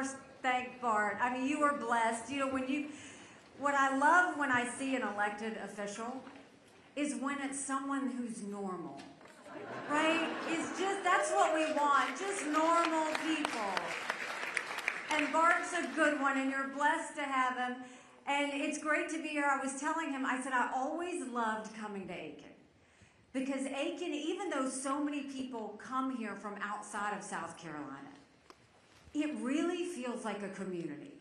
first thank Bart. I mean, you were blessed. You know, what I love when I see an elected official is when it's someone who's normal, right? That's what we want, just normal people. And Bart's a good one, and you're blessed to have him. And it's great to be here. I was telling him, I said, I always loved coming to Aiken. Because Aiken, even though so many people come here from outside of South Carolina, it really feels like a community.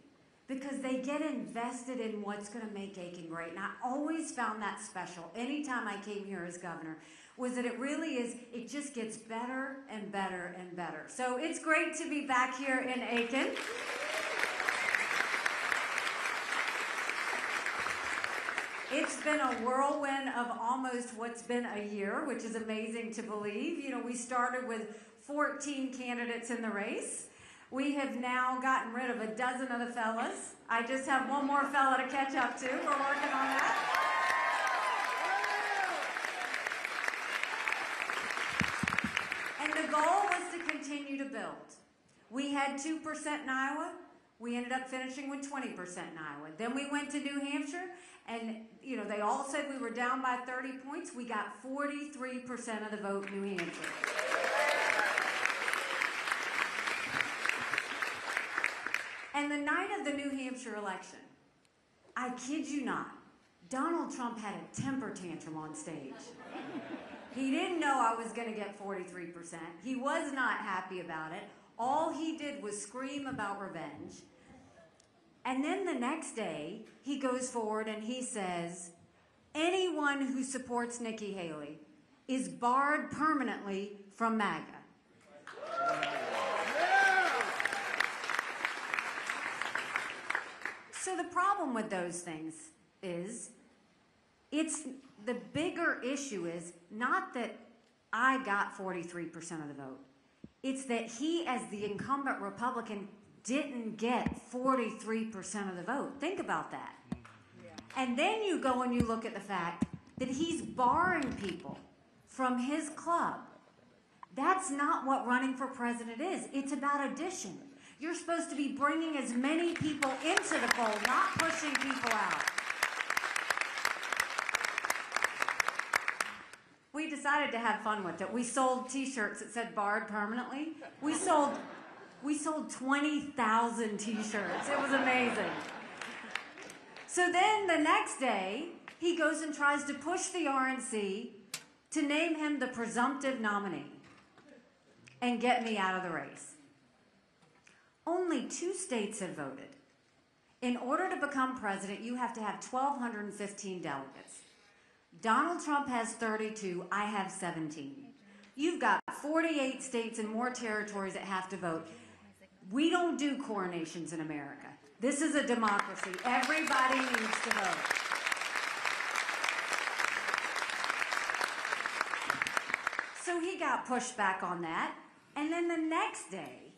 Because they get invested in what's going to make Aiken great. And I always found that special. Anytime I came here as governor, was that it just gets better and better and better. So it's great to be back here in Aiken. It's been a whirlwind of almost what's been a year, which is amazing to believe. You know, we started with 14 candidates in the race. We have now gotten rid of a dozen of the fellas. I just have one more fella to catch up to. We're working on that. And the goal was to continue to build. We had 2% in Iowa. We ended up finishing with 20% in Iowa. Then we went to New Hampshire, and you know they all said we were down by 30 points. We got 43% of the vote in New Hampshire. And the night of the New Hampshire election, I kid you not, Donald Trump had a temper tantrum on stage. He didn't know I was going to get 43%. He was not happy about it. All he did was scream about revenge. And then the next day, he goes forward and he says, anyone who supports Nikki Haley is barred permanently from MAGA. So the problem with those things is, the bigger issue is not that I got 43% of the vote. It's that he, as the incumbent Republican, didn't get 43% of the vote. Think about that. Yeah. And then you go and you look at the fact that he's barring people from his club. That's not what running for president is. It's about addition. You're supposed to be bringing as many people into the fold, not pushing people out. We decided to have fun with it. We sold T-shirts that said barred permanently. We sold 20,000 T-shirts. It was amazing. So then the next day, he goes and tries to push the RNC to name him the presumptive nominee and get me out of the race. Only 2 states have voted. In order to become president, you have to have 1,215 delegates. Donald Trump has 32, I have 17. You've got 48 states and more territories that have to vote. We don't do coronations in America. This is a democracy. Everybody needs to vote. So he got pushed back on that. And then the next day,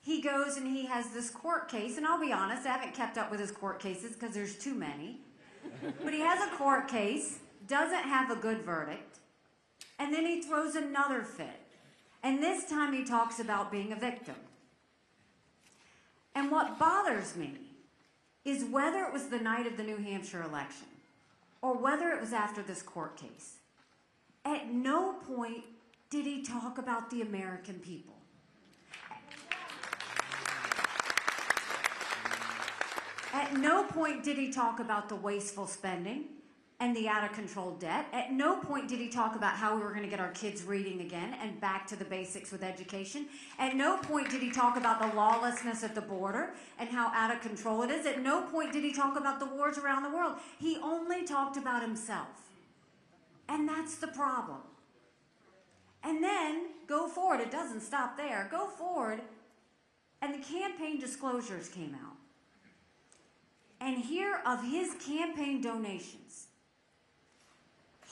he goes and he has this court case. And I'll be honest, I haven't kept up with his court cases because there's too many. But he has a court case, doesn't have a good verdict, and then he throws another fit. And this time he talks about being a victim. And what bothers me is whether it was the night of the New Hampshire election or whether it was after this court case, at no point did he talk about the American people. At no point did he talk about the wasteful spending and the out-of-control debt. At no point did he talk about how we were going to get our kids reading again and back to the basics with education. At no point did he talk about the lawlessness at the border and how out of control it is. At no point did he talk about the wars around the world. He only talked about himself. And that's the problem. And then, go forward. It doesn't stop there. Go forward, and the campaign disclosures came out. And here, of his campaign donations,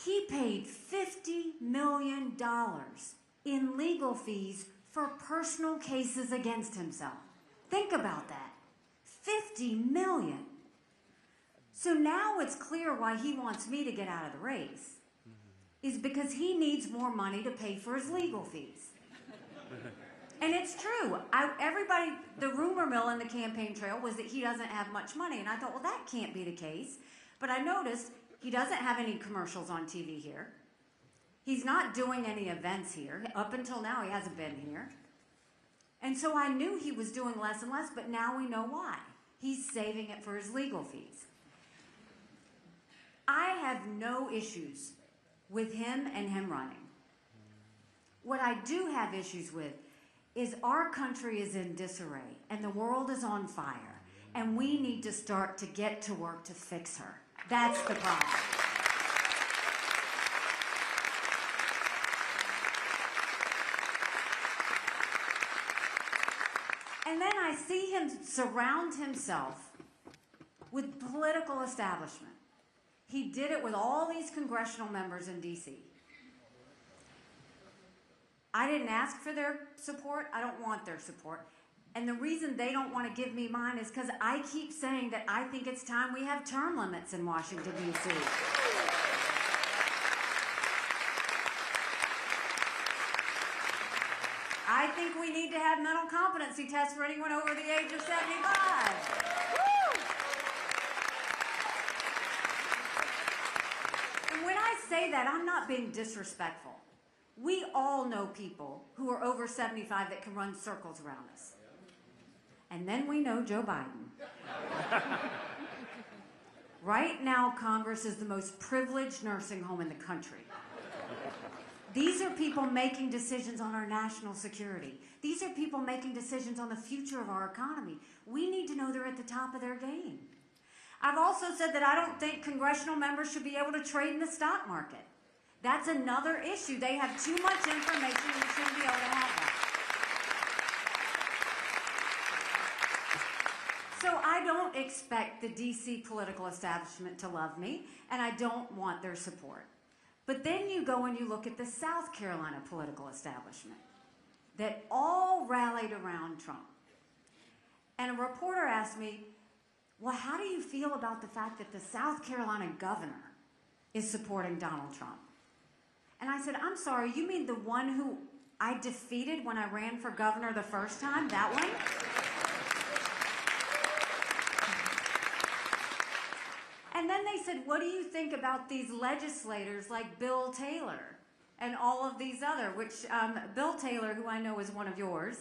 he paid $50 million in legal fees for personal cases against himself. Think about that. $50 million. So now it's clear why he wants me to get out of the race, is because he needs more money to pay for his legal fees. And it's true. The rumor mill in the campaign trail was that he doesn't have much money. And I thought, well, that can't be the case. But I noticed he doesn't have any commercials on TV here. He's not doing any events here. Up until now, he hasn't been here. And so I knew he was doing less and less, but now we know why. He's saving it for his legal fees. I have no issues with him and him running. What I do have issues with is our country is in disarray and the world is on fire, and we need to start to get to work to fix her. That's the problem. And then I see him surround himself with political establishment. He did it with all these congressional members in D.C. I didn't ask for their support. I don't want their support. And the reason they don't want to give me mine is because I keep saying that I think it's time we have term limits in Washington, D.C. I think we need to have mental competency tests for anyone over the age of 75. And when I say that, I'm not being disrespectful. We all know people who are over 75 that can run circles around us. And then we know Joe Biden. Right now, Congress is the most privileged nursing home in the country. These are people making decisions on our national security. These are people making decisions on the future of our economy. We need to know they're at the top of their game. I've also said that I don't think congressional members should be able to trade in the stock market. That's another issue. They have too much information and they shouldn't be able to have that. So I don't expect the D.C. political establishment to love me, and I don't want their support. But then you go and you look at the South Carolina political establishment that all rallied around Trump. And a reporter asked me, well, how do you feel about the fact that the South Carolina governor is supporting Donald Trump? And I said, I'm sorry, you mean the one who I defeated when I ran for governor the first time? That one? And then they said, what do you think about these legislators like Bill Taylor and all of these other, which Bill Taylor, who I know is one of yours,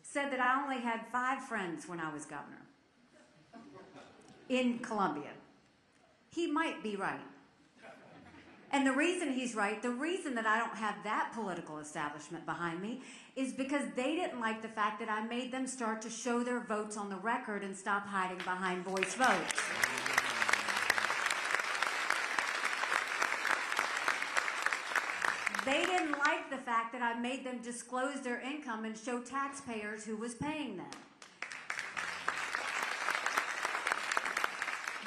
said that I only had 5 friends when I was governor in Columbia. He might be right. And the reason he's right, the reason that I don't have that political establishment behind me is because they didn't like the fact that I made them start to show their votes on the record and stop hiding behind voice votes. They didn't like the fact that I made them disclose their income and show taxpayers who was paying them.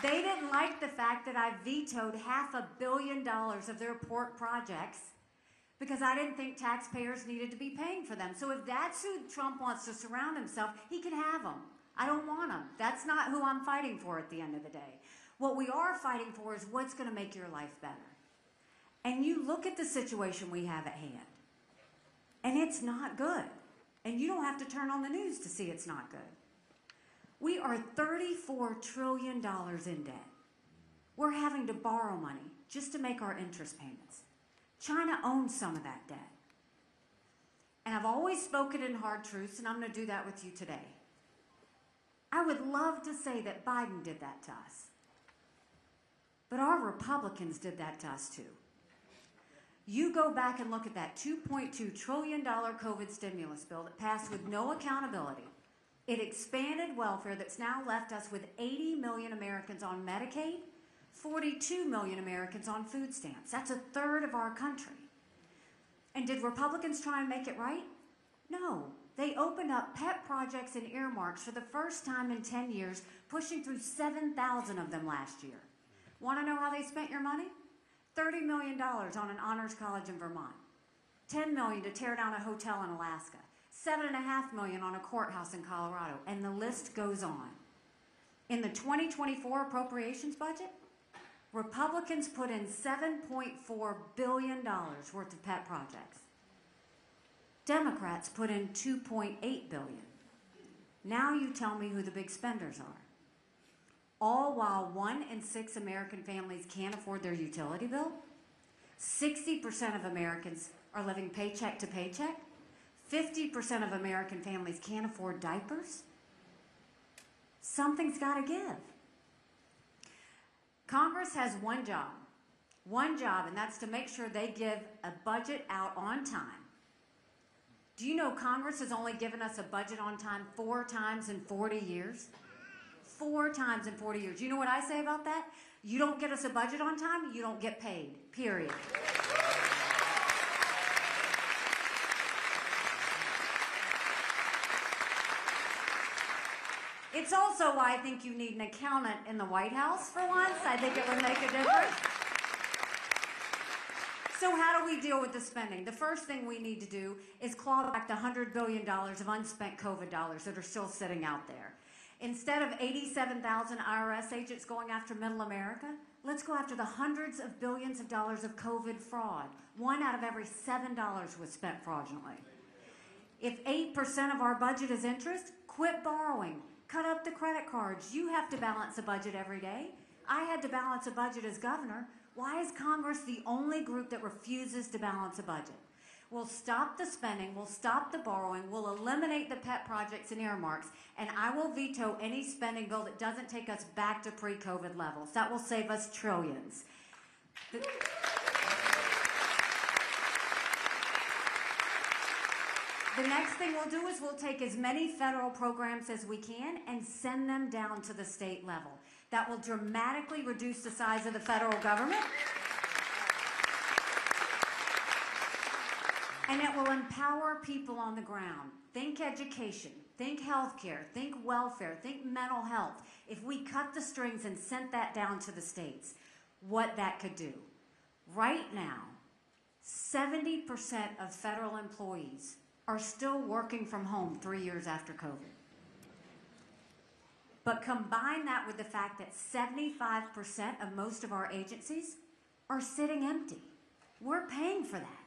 They didn't like the fact that I vetoed $500 million of their port projects because I didn't think taxpayers needed to be paying for them. So if that's who Trump wants to surround himself, he can have them. I don't want them. That's not who I'm fighting for at the end of the day. What we are fighting for is what's going to make your life better. And you look at the situation we have at hand, and it's not good. And you don't have to turn on the news to see it's not good. We are $34 trillion in debt. We're having to borrow money just to make our interest payments. China owns some of that debt. And I've always spoken in hard truths, and I'm going to do that with you today. I would love to say that Biden did that to us. But our Republicans did that to us too. You go back and look at that $2.2 trillion COVID stimulus bill that passed with no accountability. It expanded welfare that's now left us with 80 million Americans on Medicaid, 42 million Americans on food stamps. That's 1/3 of our country. And did Republicans try and make it right? No. They opened up pet projects and earmarks for the first time in 10 years, pushing through 7,000 of them last year. Want to know how they spent your money? $30 million on an honors college in Vermont, $10 million to tear down a hotel in Alaska, $7.5 million on a courthouse in Colorado, and the list goes on. In the 2024 appropriations budget, Republicans put in $7.4 billion worth of pet projects. Democrats put in $2.8 billion. Now you tell me who the big spenders are. All while 1 in 6 American families can't afford their utility bill. 60% of Americans are living paycheck to paycheck. 50% of American families can't afford diapers. Something's got to give. Congress has one job, and that's to make sure they give a budget out on time. Do you know Congress has only given us a budget on time 4 times in 40 years? 4 times in 40 years. You know what I say about that? You don't get us a budget on time, you don't get paid, period. It's also why I think you need an accountant in the White House for once. I think it would make a difference. So how do we deal with the spending? The first thing we need to do is claw back the $100 billion of unspent COVID dollars that are still sitting out there. Instead of 87,000 IRS agents going after middle America, let's go after the hundreds of billions of dollars of COVID fraud. 1 out of every $7 was spent fraudulently. If 8% of our budget is interest, quit borrowing. Cut up the credit cards. You have to balance a budget every day. I had to balance a budget as governor. Why is Congress the only group that refuses to balance a budget? We'll stop the spending, we'll stop the borrowing, we'll eliminate the pet projects and earmarks, and I will veto any spending bill that doesn't take us back to pre-COVID levels. That will save us trillions. The next thing we'll do is we'll take as many federal programs as we can and send them down to the state level. That will dramatically reduce the size of the federal government. And it will empower people on the ground. Think education, think healthcare, think welfare, think mental health. If we cut the strings and sent that down to the states, what that could do. Right now, 70% of federal employees are still working from home 3 years after COVID. But combine that with the fact that 75% of most of our agencies are sitting empty. We're paying for that.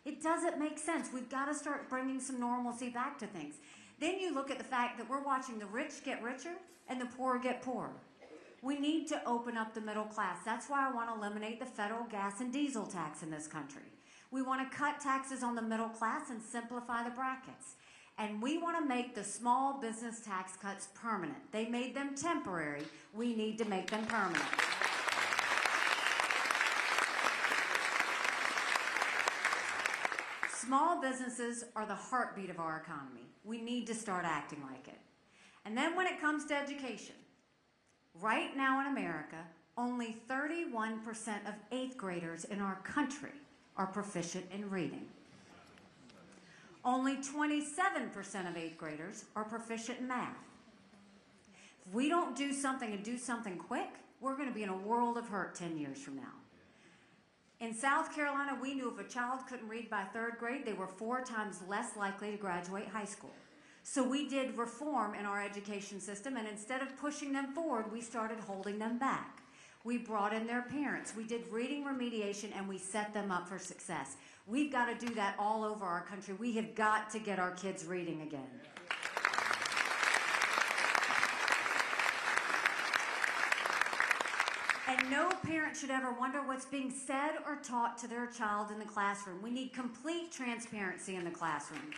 It doesn't make sense. We've got to start bringing some normalcy back to things. Then you look at the fact that we're watching the rich get richer and the poor get poorer. We need to open up the middle class. That's why I want to eliminate the federal gas and diesel tax in this country. We want to cut taxes on the middle class and simplify the brackets. And we want to make the small business tax cuts permanent. They made them temporary. We need to make them permanent. Small businesses are the heartbeat of our economy. We need to start acting like it. And then when it comes to education, right now in America, only 31% of 8th graders in our country are proficient in reading. Only 27% of 8th graders are proficient in math. If we don't do something and do something quick, we're going to be in a world of hurt 10 years from now. In South Carolina, we knew if a child couldn't read by 3rd grade, they were 4 times less likely to graduate high school. So we did reform in our education system, and instead of pushing them forward, we started holding them back. We brought in their parents. We did reading remediation, and we set them up for success. We've got to do that all over our country. We have got to get our kids reading again. And no parent should ever wonder what's being said or taught to their child in the classroom. We need complete transparency in the classroom.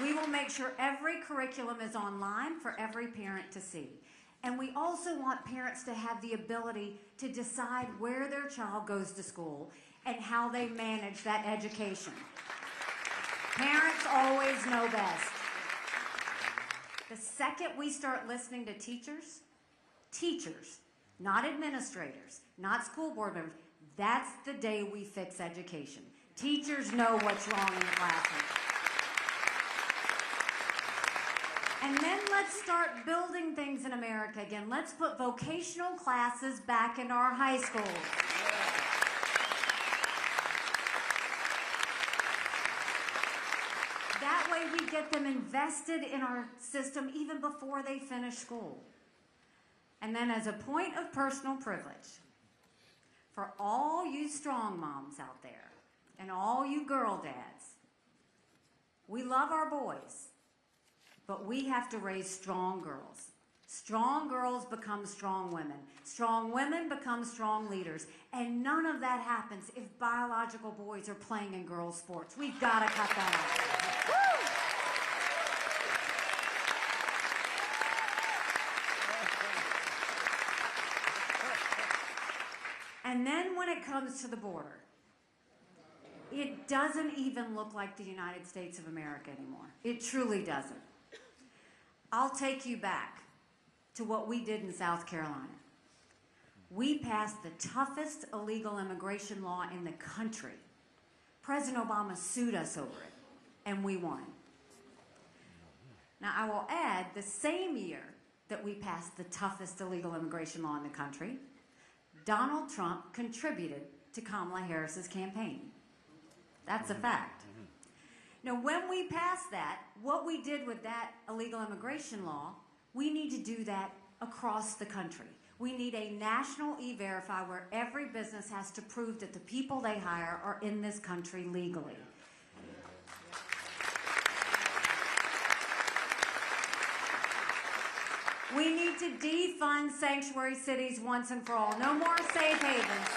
We will make sure every curriculum is online for every parent to see. And we also want parents to have the ability to decide where their child goes to school and how they manage that education. Parents always know best. The second we start listening to teachers, not administrators, not school board members, that's the day we fix education. Teachers know what's wrong in the classroom. And then let's start building things in America again. Let's put vocational classes back in our high schools. That way we get them invested in our system even before they finish school. And then as a point of personal privilege, for all you strong moms out there and all you girl dads, we love our boys, but we have to raise strong girls. Strong girls become strong women. Strong women become strong leaders. And none of that happens if biological boys are playing in girls' sports. We've got to cut that out. And then when it comes to the border, it doesn't even look like the United States of America anymore. It truly doesn't. I'll take you back to what we did in South Carolina. We passed the toughest illegal immigration law in the country. President Obama sued us over it, and we won. Now, I will add, the same year that we passed the toughest illegal immigration law in the country, Donald Trump contributed to Kamala Harris's campaign. That's a fact. Now, when we passed that, what we did with that illegal immigration law, we need to do that across the country. We need a national E-Verify where every business has to prove that the people they hire are in this country legally. We need to defund sanctuary cities once and for all. No more safe havens.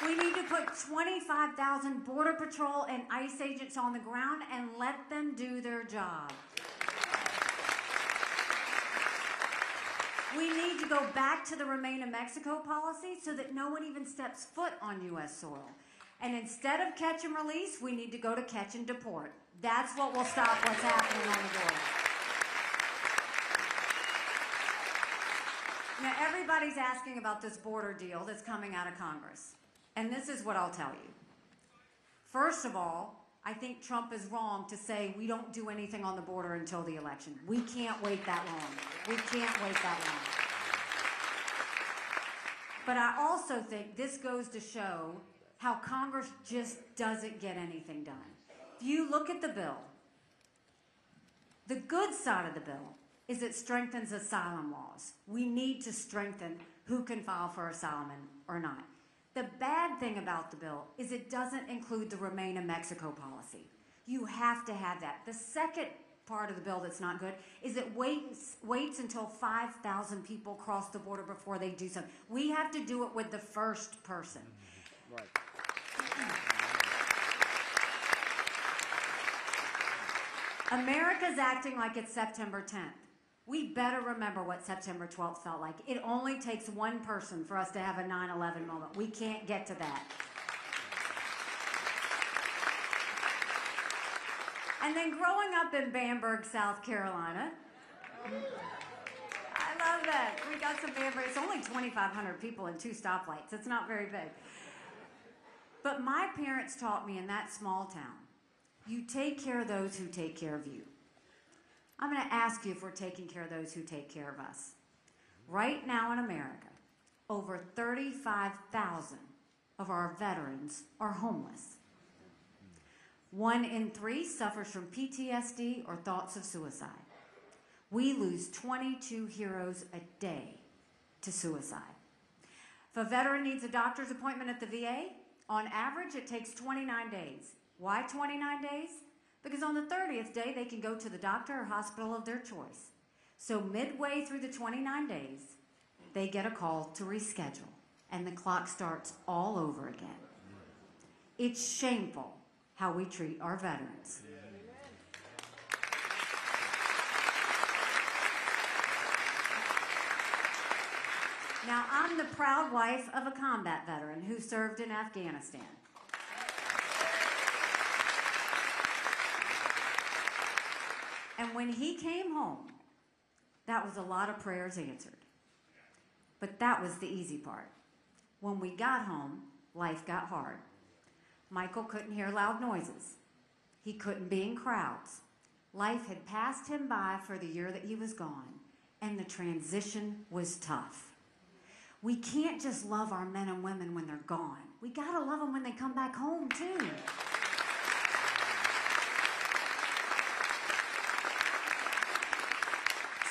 We need to put 25,000 Border Patrol and ICE agents on the ground and let them do their job. We need to go back to the Remain in Mexico policy so that no one even steps foot on U.S. soil. And instead of catch and release, we need to go to catch and deport. That's what will stop what's happening on the border. Now, everybody's asking about this border deal that's coming out of Congress. And this is what I'll tell you. First of all, I think Trump is wrong to say we don't do anything on the border until the election. We can't wait that long. We can't wait that long. But I also think this goes to show how Congress just doesn't get anything done. If you look at the bill, the good side of the bill is it strengthens asylum laws. We need to strengthen who can file for asylum or not. The bad thing about the bill is it doesn't include the Remain in Mexico policy. You have to have that. The second part of the bill that's not good is it waits until 5,000 people cross the border before they do something. We have to do it with the first person. Right. America's acting like it's September 10th. We better remember what September 12th felt like. It only takes one person for us to have a 9/11 moment. We can't get to that. And then growing up in Bamberg, South Carolina, I love that. We got some Bamberg. It's only 2,500 people and 2 stoplights. It's not very big. But my parents taught me in that small town, you take care of those who take care of you. I'm going to ask you if we're taking care of those who take care of us. Right now in America, over 35,000 of our veterans are homeless. 1 in 3 suffers from PTSD or thoughts of suicide. We lose 22 heroes a day to suicide. If a veteran needs a doctor's appointment at the VA, on average it takes 29 days. Why 29 days? Because on the 30th day, they can go to the doctor or hospital of their choice. So midway through the 29 days, they get a call to reschedule, and the clock starts all over again. It's shameful how we treat our veterans. Now, I'm the proud wife of a combat veteran who served in Afghanistan. And when he came home, that was a lot of prayers answered. But that was the easy part. When we got home, life got hard. Michael couldn't hear loud noises. He couldn't be in crowds. Life had passed him by for the year that he was gone, and the transition was tough. We can't just love our men and women when they're gone. We gotta love them when they come back home, too.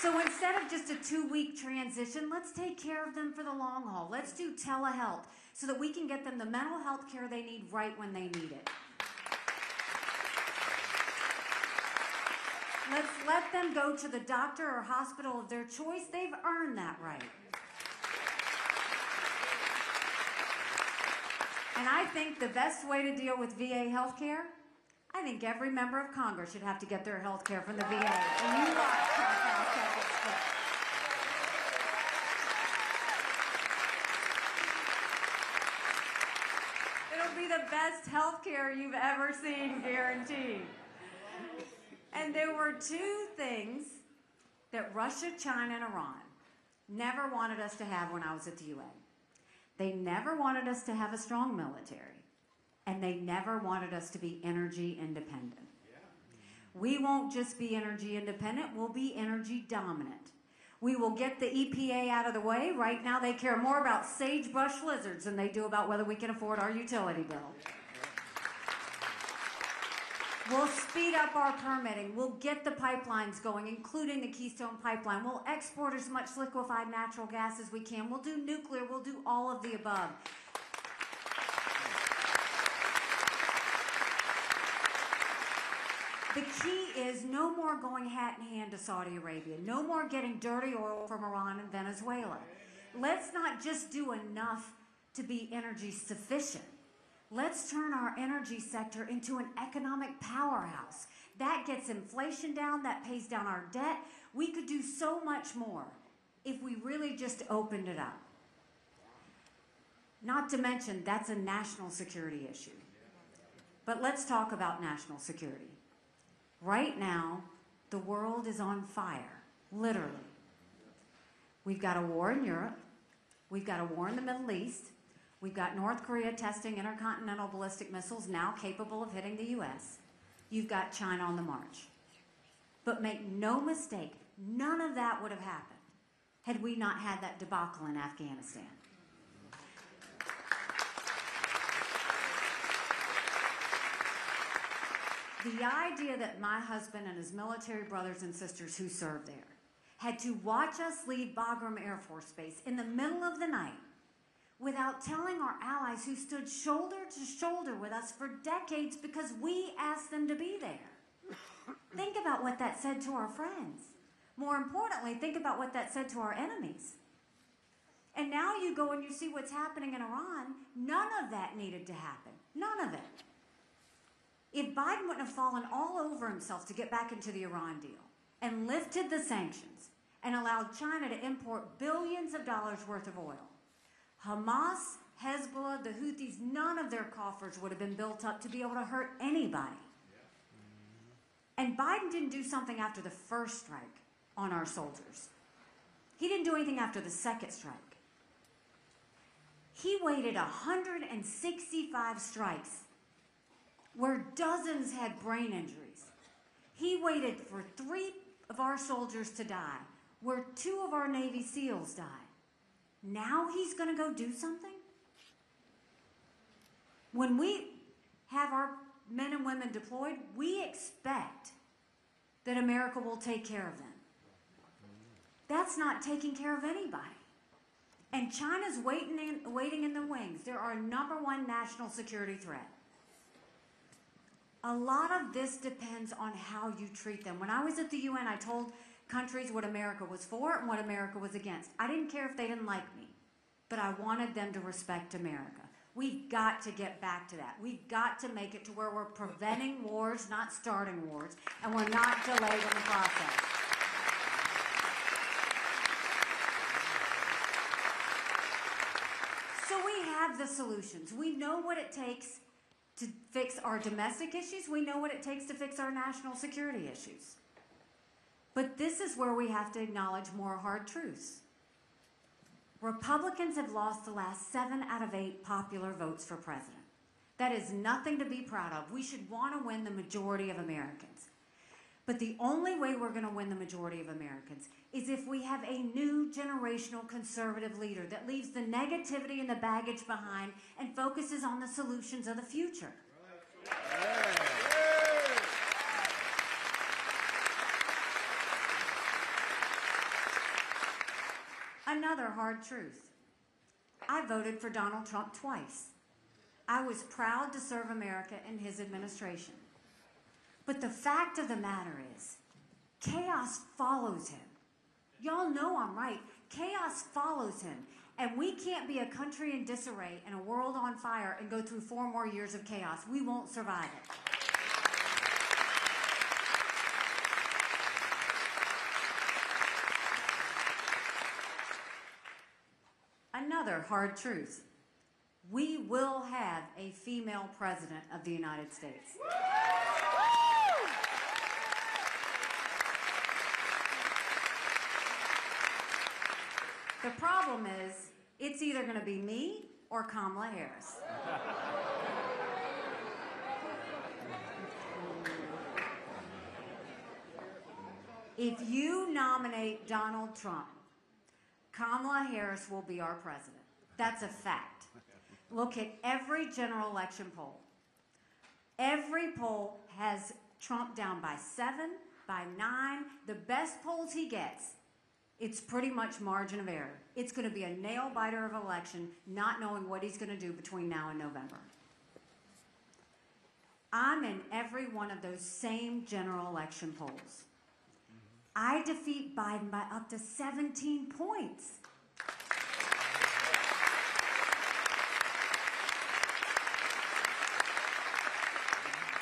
So instead of just a 2-week transition, let's take care of them for the long haul. Let's do telehealth so that we can get them the mental health care they need right when they need it. Let's let them go to the doctor or hospital of their choice. They've earned that right. And I think the best way to deal with VA health care, I think every member of Congress should have to get their health care from the VA. And you watch how that gets split. It'll be the best health care you've ever seen, guaranteed. And there were two things that Russia, China, and Iran never wanted us to have when I was at the UN. They never wanted us to have a strong military, and they never wanted us to be energy independent. We won't just be energy independent, we'll be energy dominant. We will get the EPA out of the way. Right now they care more about sagebrush lizards than they do about whether we can afford our utility bill. We'll speed up our permitting. We'll get the pipelines going, including the Keystone Pipeline. We'll export as much liquefied natural gas as we can. We'll do nuclear. We'll do all of the above. The key is no more going hat in hand to Saudi Arabia. No more getting dirty oil from Iran and Venezuela. Let's not just do enough to be energy sufficient. Let's turn our energy sector into an economic powerhouse. That gets inflation down, that pays down our debt. We could do so much more if we really just opened it up. Not to mention, that's a national security issue. But let's talk about national security. Right now, the world is on fire, literally. We've got a war in Europe. We've got a war in the Middle East. We've got North Korea testing intercontinental ballistic missiles now capable of hitting the U.S. You've got China on the march. But make no mistake, none of that would have happened had we not had that debacle in Afghanistan. The idea that my husband and his military brothers and sisters who served there had to watch us leave Bagram Air Force Base in the middle of the night without telling our allies who stood shoulder to shoulder with us for decades because we asked them to be there. Think about what that said to our friends. More importantly, think about what that said to our enemies. And now you go and you see what's happening in Iran. None of that needed to happen. None of it. If Biden wouldn't have fallen all over himself to get back into the Iran deal and lifted the sanctions and allowed China to import billions of dollars worth of oil, Hamas, Hezbollah, the Houthis, none of their coffers would have been built up to be able to hurt anybody. And Biden didn't do something after the first strike on our soldiers. He didn't do anything after the second strike. He waited 165 strikes where dozens had brain injuries. He waited for 3 of our soldiers to die, where 2 of our Navy SEALs died. Now he's going to go do something? When we have our men and women deployed, we expect that America will take care of them. That's not taking care of anybody. And China's waiting in the wings. They're our #1 national security threat. A lot of this depends on how you treat them. When I was at the UN, I told countries what America was for and what America was against. I didn't care if they didn't like me, but I wanted them to respect America. We've got to get back to that. We've got to make it to where we're preventing wars, not starting wars, and we're not delayed in the process. So we have the solutions. We know what it takes to fix our domestic issues. We know what it takes to fix our national security issues. But this is where we have to acknowledge more hard truths. Republicans have lost the last 7 out of 8 popular votes for president. That is nothing to be proud of. We should want to win the majority of Americans. But the only way we're going to win the majority of Americans is if we have a new generational conservative leader that leaves the negativity and the baggage behind and focuses on the solutions of the future. hard truth. I voted for Donald Trump twice. I was proud to serve America in his administration. But the fact of the matter is, chaos follows him. Y'all know I'm right. Chaos follows him. And we can't be a country in disarray and a world on fire and go through 4 more years of chaos. We won't survive it. Another hard truth. We will have a female president of the United States. The problem is, it's either going to be me or Kamala Harris. If you nominate Donald Trump, Kamala Harris will be our president. That's a fact. Look at every general election poll. Every poll has Trump down by 7, by 9. The best polls he gets, it's pretty much margin of error. It's going to be a nail-biter of an election, not knowing what he's going to do between now and November. I'm in every one of those same general election polls. I defeat Biden by up to 17 points.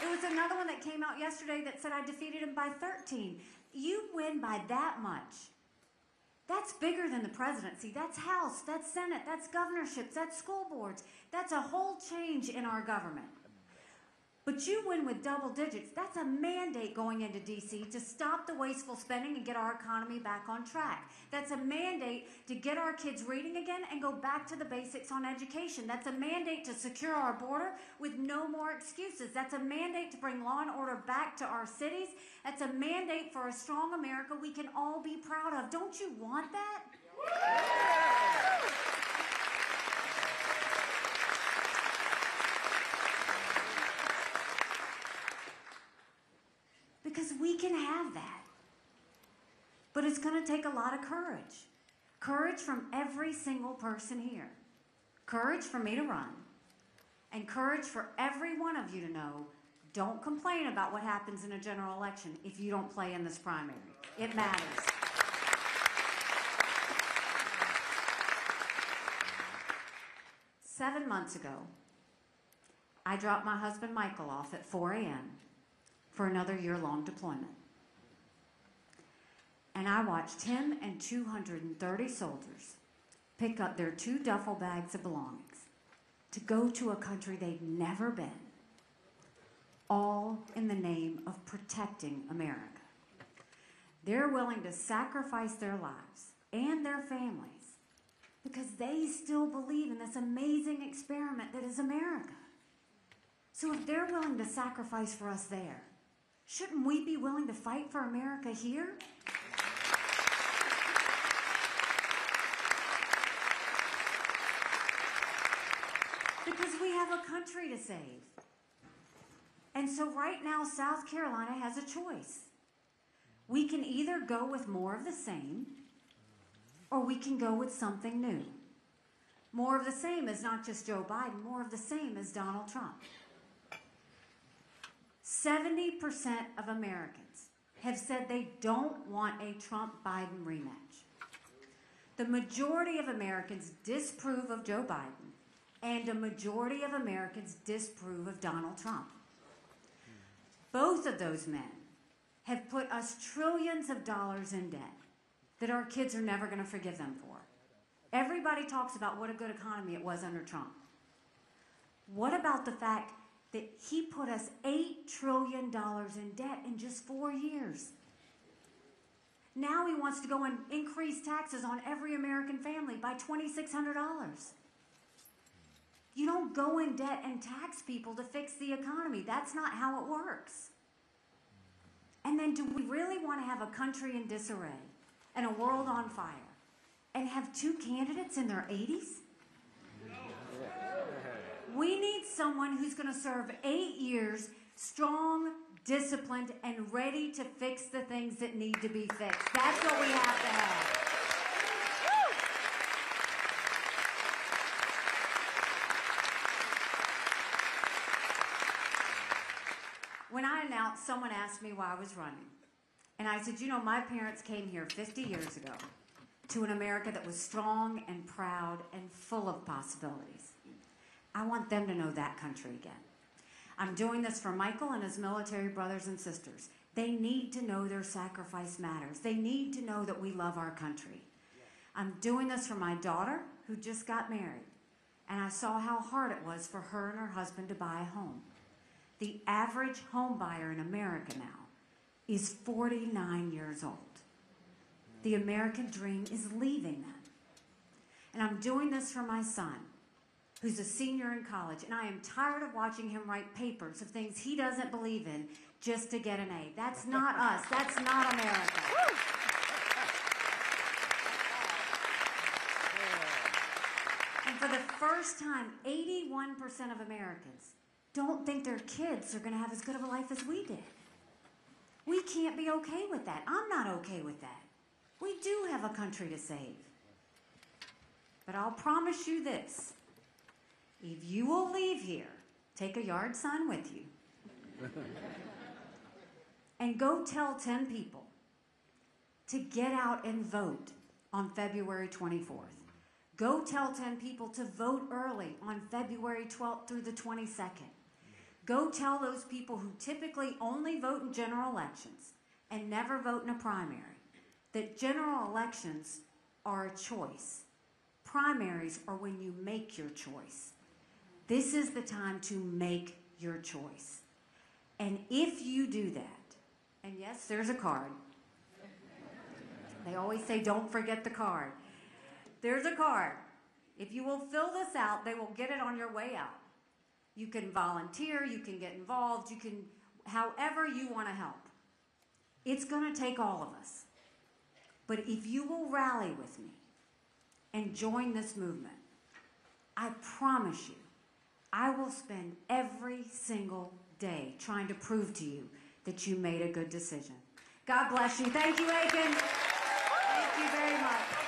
It was another one that came out yesterday that said I defeated him by 13. You win by that much. That's bigger than the presidency. That's House, that's Senate, that's governorships, that's school boards. That's a whole change in our government. But you win with double digits. That's a mandate going into D.C. to stop the wasteful spending and get our economy back on track. That's a mandate to get our kids reading again and go back to the basics on education. That's a mandate to secure our border with no more excuses. That's a mandate to bring law and order back to our cities. That's a mandate for a strong America we can all be proud of. Don't you want that? Because we can have that. But it's going to take a lot of courage. Courage from every single person here. Courage for me to run. And courage for every one of you to know, don't complain about what happens in a general election if you don't play in this primary. It matters. Seven months ago, I dropped my husband Michael off at 4 a.m. for another year-long deployment. And I watched him and 230 soldiers pick up their 2 duffel bags of belongings to go to a country they'd never been, all in the name of protecting America. They're willing to sacrifice their lives and their families because they still believe in this amazing experiment that is America. So if they're willing to sacrifice for us there, shouldn't we be willing to fight for America here? Because we have a country to save. And so right now, South Carolina has a choice. We can either go with more of the same, or we can go with something new. More of the same is not just Joe Biden. More of the same is Donald Trump. 70% of Americans have said they don't want a Trump-Biden rematch. The majority of Americans disapprove of Joe Biden, and a majority of Americans disapprove of Donald Trump. Both of those men have put us trillions of dollars in debt that our kids are never going to forgive them for. Everybody talks about what a good economy it was under Trump. What about the fact that he put us $8 trillion in debt in just 4 years? Now he wants to go and increase taxes on every American family by $2,600. You don't go in debt and tax people to fix the economy. That's not how it works. And then do we really want to have a country in disarray and a world on fire and have 2 candidates in their 80s? We need someone who's going to serve 8 years, strong, disciplined, and ready to fix the things that need to be fixed. That's what we have to have. when I announced, someone asked me why I was running. And I said, you know, my parents came here 50 years ago to an America that was strong and proud and full of possibilities. I want them to know that country again. I'm doing this for Michael and his military brothers and sisters. They need to know their sacrifice matters. They need to know that we love our country. I'm doing this for my daughter, who just got married, and I saw how hard it was for her and her husband to buy a home. The average home buyer in America now is 49 years old. The American dream is leaving them. And I'm doing this for my son, who's a senior in college, and I am tired of watching him write papers of things he doesn't believe in just to get an A. That's not us. That's not America. And for the first time, 81% of Americans don't think their kids are going to have as good of a life as we did. We can't be okay with that. I'm not okay with that. We do have a country to save. But I'll promise you this. If you will leave here, take a yard sign with you, and go tell 10 people to get out and vote on February 24th. Go tell 10 people to vote early on February 12th through the 22nd. Go tell those people who typically only vote in general elections and never vote in a primary that general elections are a choice. Primaries are when you make your choice. This is the time to make your choice. And if you do that, and yes, there's a card. They always say, don't forget the card. There's a card. If you will fill this out, they will get it on your way out. You can volunteer, you can get involved, you can, however you want to help. It's going to take all of us. But if you will rally with me and join this movement, I promise you, I will spend every single day trying to prove to you that you made a good decision. God bless you. Thank you, Aiken. Thank you very much.